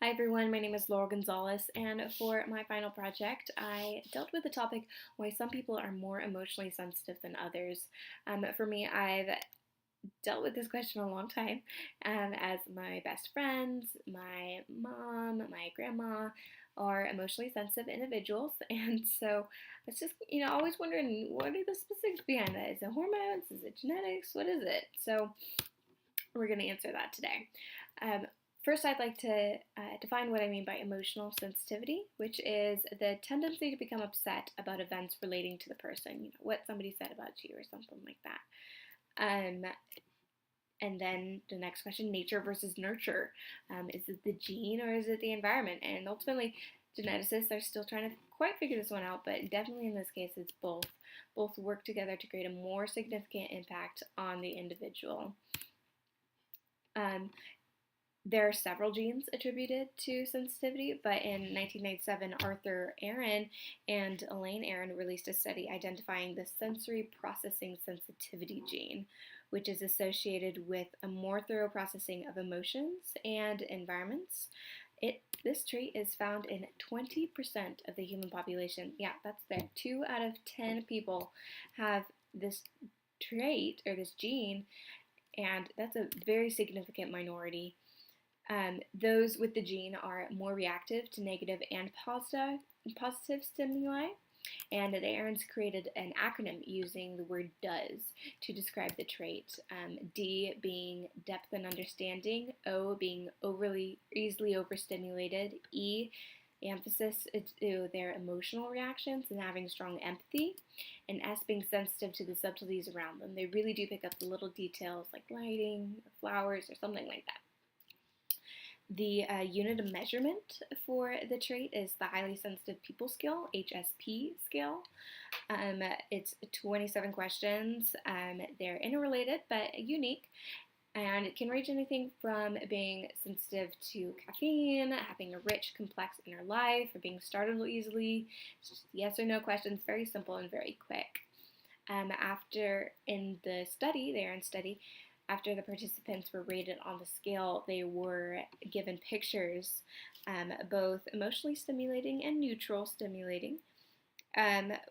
Hi everyone, my name is Laurel Gonzales, and for my final project, I dealt with the topic why some people are more emotionally sensitive than others. For me, I've dealt with this question a long time, as my best friends, my mom, my grandma are emotionally sensitive individuals, and so it's just, always wondering what are the specifics behind that? Is it hormones? Is it genetics? What is it? So we're going to answer that today. Um, First, I'd like to define what I mean by emotional sensitivity, which is the tendency to become upset about events relating to the person, what somebody said about you or something like that. And then the next question, nature versus nurture. Is it the gene or is it the environment? And ultimately, geneticists are still trying to quite figure this one out, but definitely in this case, it's both. Both work together to create a more significant impact on the individual. Um, There are several genes attributed to sensitivity, but in 1997, Arthur Aaron and Elaine Aaron released a study identifying the sensory processing sensitivity gene, which is associated with a more thorough processing of emotions and environments. This trait is found in 20% of the human population. Yeah, that's there. 2 out of 10 people have this trait or this gene, and that's a very significant minority. Those with the gene are more reactive to negative and positive stimuli, and the Aarons created an acronym using the word DOES to describe the trait. D being depth and understanding, O being easily overstimulated, E emphasis to their emotional reactions and having strong empathy, and S being sensitive to the subtleties around them. They really do pick up the little details like lighting, or flowers, or something like that. The unit of measurement for the trait is the Highly Sensitive People Scale, HSP scale. It's 27 questions. They're interrelated but unique, and it can range anything from being sensitive to caffeine, having a rich, complex inner life, or being startled easily. It's just yes or no questions, very simple and very quick. In the Aaron study, after the participants were rated on the scale, they were given pictures, both emotionally stimulating and neutral stimulating,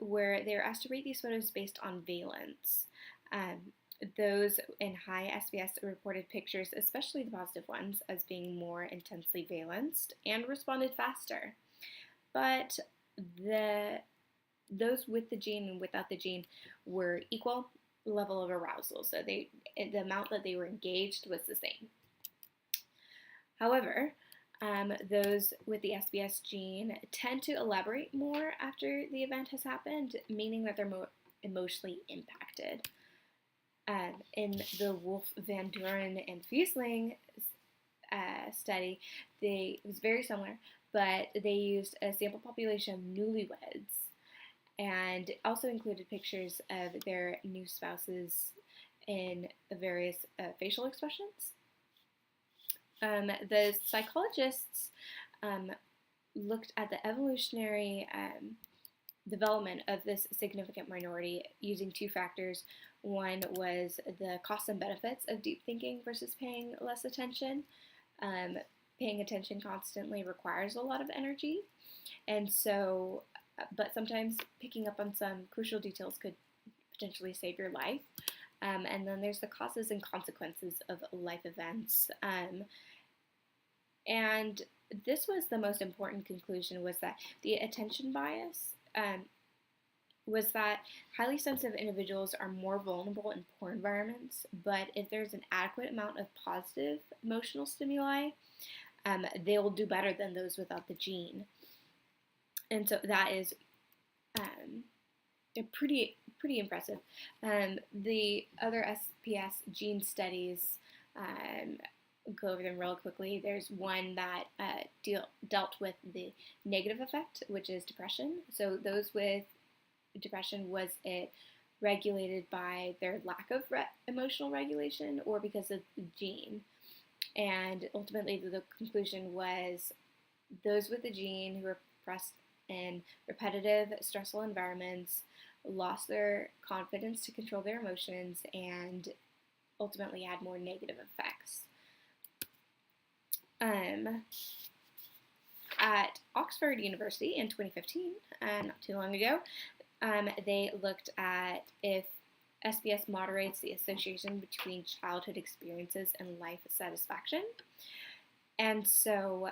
where they were asked to rate these photos based on valence. Those in high SBS reported pictures, especially the positive ones, as being more intensely valenced and responded faster. But those with the gene and without the gene were equal level of arousal, so the amount that they were engaged was the same. However, those with the SBS gene tend to elaborate more after the event has happened, meaning that they're more emotionally impacted. In the Wolf, Van Duren, and Fiesling study, it was very similar, but they used a sample population of newlyweds and also included pictures of their new spouses in various facial expressions. The psychologists looked at the evolutionary development of this significant minority using 2 factors. One was the costs and benefits of deep thinking versus paying less attention. Paying attention constantly requires a lot of energy, and so but sometimes picking up on some crucial details could potentially save your life. And then there's the causes and consequences of life events. And this was the most important conclusion, was that the attention bias was that highly sensitive individuals are more vulnerable in poor environments, but if there's an adequate amount of positive emotional stimuli, they will do better than those without the gene. And so that is pretty impressive. The other SPS gene studies, go over them real quickly. There's one that dealt with the negative effect, which is depression. So those with depression, was it regulated by their lack of emotional regulation or because of the gene? And ultimately the conclusion was those with the gene who were pressed in repetitive, stressful environments lost their confidence to control their emotions and ultimately had more negative effects. at Oxford University in 2015, not too long ago, they looked at if SBS moderates the association between childhood experiences and life satisfaction. And so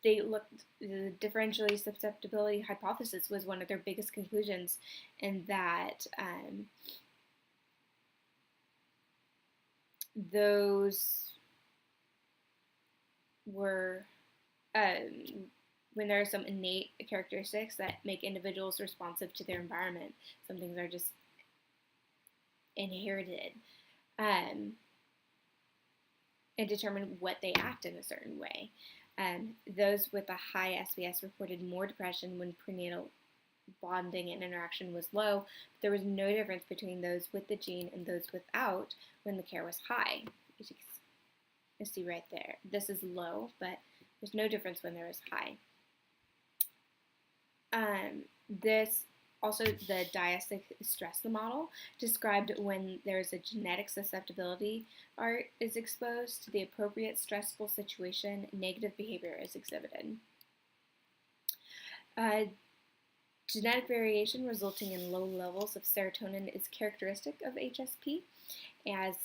they looked, the differentially susceptibility hypothesis was one of their biggest conclusions, in that those were when there are some innate characteristics that make individuals responsive to their environment. Some things are just inherited, and determine what they act in a certain way. Those with a high SBS reported more depression when prenatal bonding and interaction was low, but there was no difference between those with the gene and those without when the care was high. As you can see right there, this is low, but there's no difference when there was high. This also, the diastic stress model described when there's a genetic susceptibility or is exposed to the appropriate stressful situation, negative behavior is exhibited. Genetic variation resulting in low levels of serotonin is characteristic of HSP. As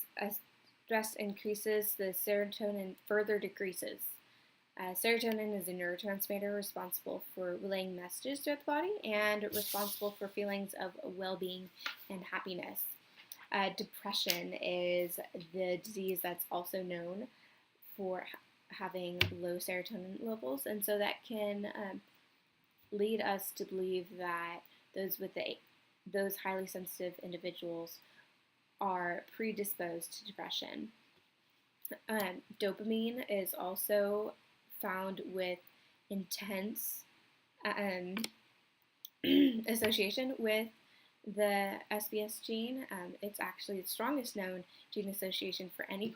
stress increases, the serotonin further decreases. Serotonin is a neurotransmitter responsible for relaying messages throughout the body and responsible for feelings of well-being and happiness. Depression is the disease that's also known for having low serotonin levels, and so that can lead us to believe that those highly sensitive individuals are predisposed to depression. Dopamine is also found with intense association with the SBS gene. It's actually the strongest known gene association for any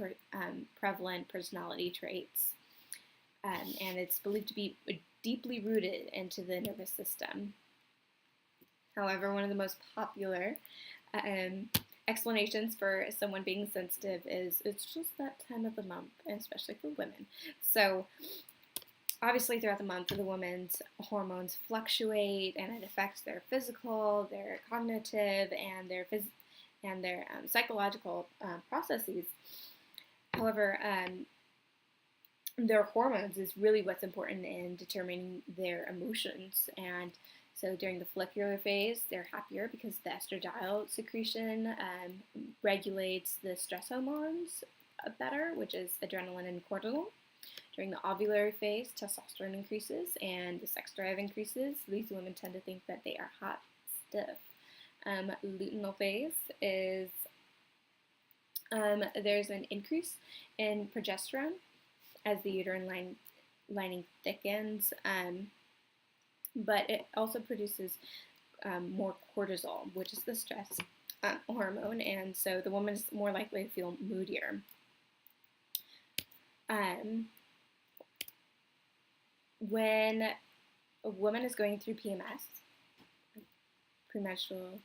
prevalent personality traits, and it's believed to be deeply rooted into the nervous system. However, one of the most popular explanations for someone being sensitive is it's just that time of the month, and especially for women. So obviously throughout the month, the woman's hormones fluctuate, and it affects their physical, their cognitive, and their psychological processes. However, their hormones is really what's important in determining their emotions. And so during the follicular phase, they're happier because the estradiol secretion regulates the stress hormones better, which is adrenaline and cortisol. During the ovulatory phase, testosterone increases and the sex drive increases. These women tend to think that they are hot stuff. Luteal phase is there's an increase in progesterone as the uterine lining thickens, but it also produces more cortisol, which is the stress hormone, and so the woman is more likely to feel moodier. When a woman is going through PMS, premenstrual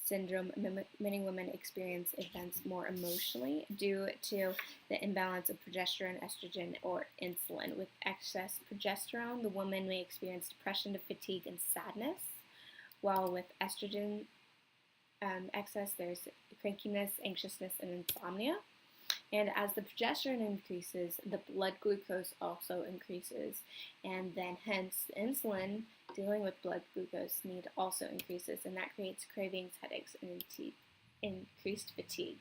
syndrome, many women experience events more emotionally due to the imbalance of progesterone, estrogen, or insulin. With excess progesterone, the woman may experience depression, fatigue, and sadness, while with estrogen excess, there's crankiness, anxiousness, and insomnia. And as the progesterone increases, the blood glucose also increases, and then hence insulin dealing with blood glucose need also increases, and that creates cravings, headaches, and increased fatigue.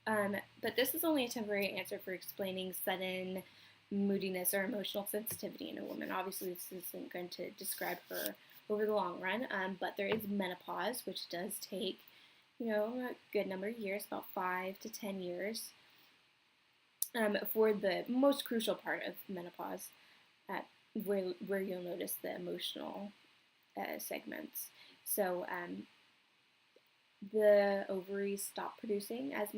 But this is only a temporary answer for explaining sudden moodiness or emotional sensitivity in a woman. Obviously, this isn't going to describe her over the long run, but there is menopause, which does take a good number of years, about 5 to 10 years, for the most crucial part of menopause, where you'll notice the emotional segments. So the ovaries stop producing as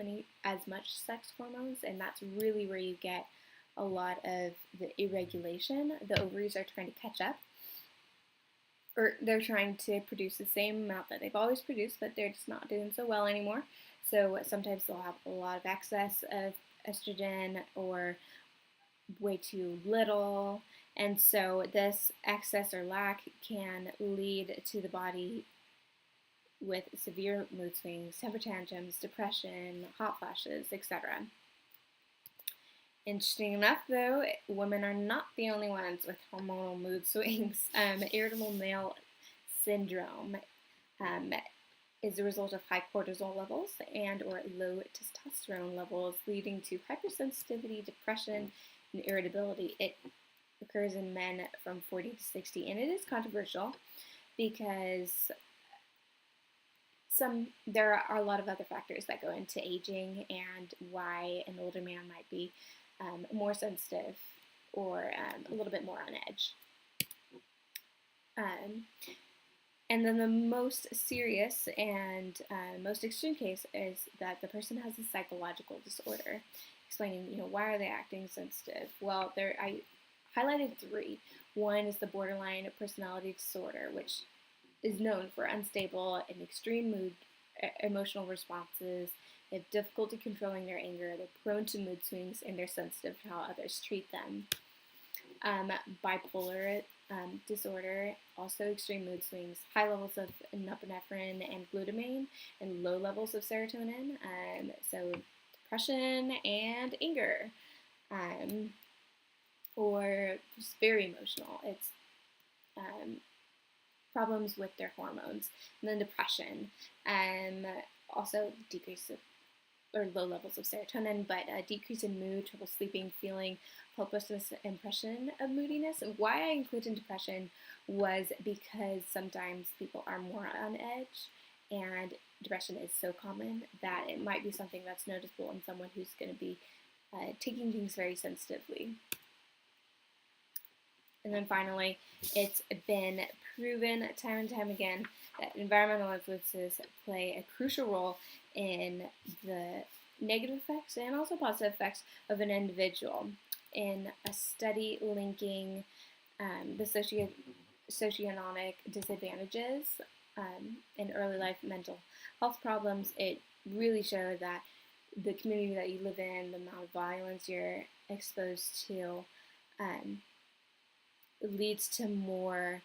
much sex hormones, and that's really where you get a lot of the irregulation. The ovaries are trying to catch up, or they're trying to produce the same amount that they've always produced, but they're just not doing so well anymore. So sometimes they'll have a lot of excess of estrogen, or way too little. And so this excess or lack can lead to the body with severe mood swings, temper tantrums, depression, hot flashes, etc. Interesting enough, though, women are not the only ones with hormonal mood swings. Irritable bowel syndrome um, is a result of high cortisol levels and or low testosterone levels, leading to hypersensitivity, depression, and irritability. It occurs in men from 40 to 60, and it is controversial because there are a lot of other factors that go into aging and why an older man might be more sensitive or a little bit more on edge. And then the most serious and most extreme case is that the person has a psychological disorder. Explaining, why are they acting sensitive? Well, I highlighted 3. One is the borderline personality disorder, which is known for unstable and extreme emotional responses. They have difficulty controlling their anger. They're prone to mood swings, and they're sensitive to how others treat them. Bipolar disorder, also extreme mood swings, high levels of norepinephrine and glutamine, and low levels of serotonin. So depression and anger, or just very emotional. It's problems with their hormones. And then depression, also decrease of or low levels of serotonin, but a decrease in mood, trouble sleeping, feeling hopelessness, impression of moodiness. And why I included depression was because sometimes people are more on edge, and depression is so common that it might be something that's noticeable in someone who's going to be taking things very sensitively. And then finally, it's been proven time and time again that environmental influences play a crucial role in the negative effects and also positive effects of an individual. In a study linking the socioeconomic disadvantages in early life mental health problems, it really showed that the community that you live in, the amount of violence you're exposed to, leads to more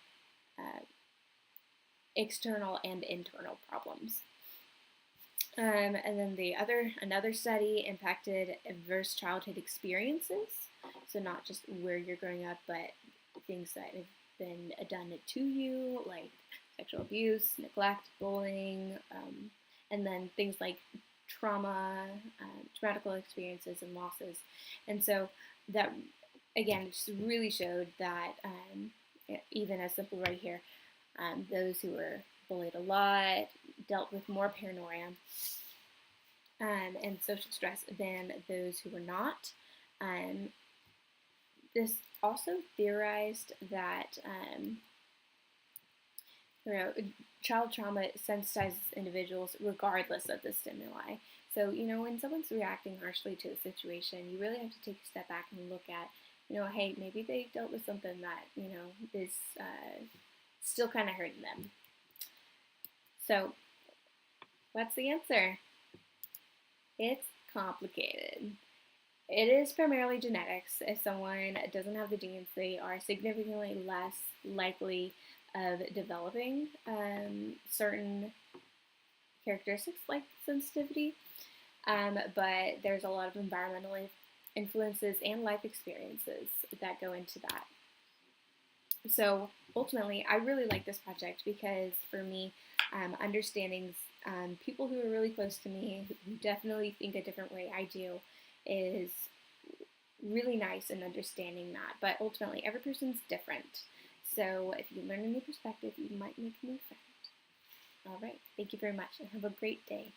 external and internal problems. And then another study impacted adverse childhood experiences. So not just where you're growing up, but things that have been done to you, like sexual abuse, neglect, bullying, and then things like trauma, traumatic experiences and losses. And so that, again, it just really showed that even as simple right here, those who were bullied a lot dealt with more paranoia and social stress than those who were not. This also theorized that child trauma sensitizes individuals regardless of the stimuli. So, when someone's reacting harshly to a situation, you really have to take a step back and look at, hey, maybe they dealt with something that, is still kind of hurting them. So, what's the answer? It's complicated. It is primarily genetics. If someone doesn't have the genes, they are significantly less likely of developing certain characteristics like sensitivity. But there's a lot of environmental influences and life experiences that go into that. So ultimately, I really like this project because for me, understanding people who are really close to me, who definitely think a different way I do, is really nice in understanding that. But ultimately, every person's different. So if you learn a new perspective, you might make a new friend. All right. Thank you very much and have a great day.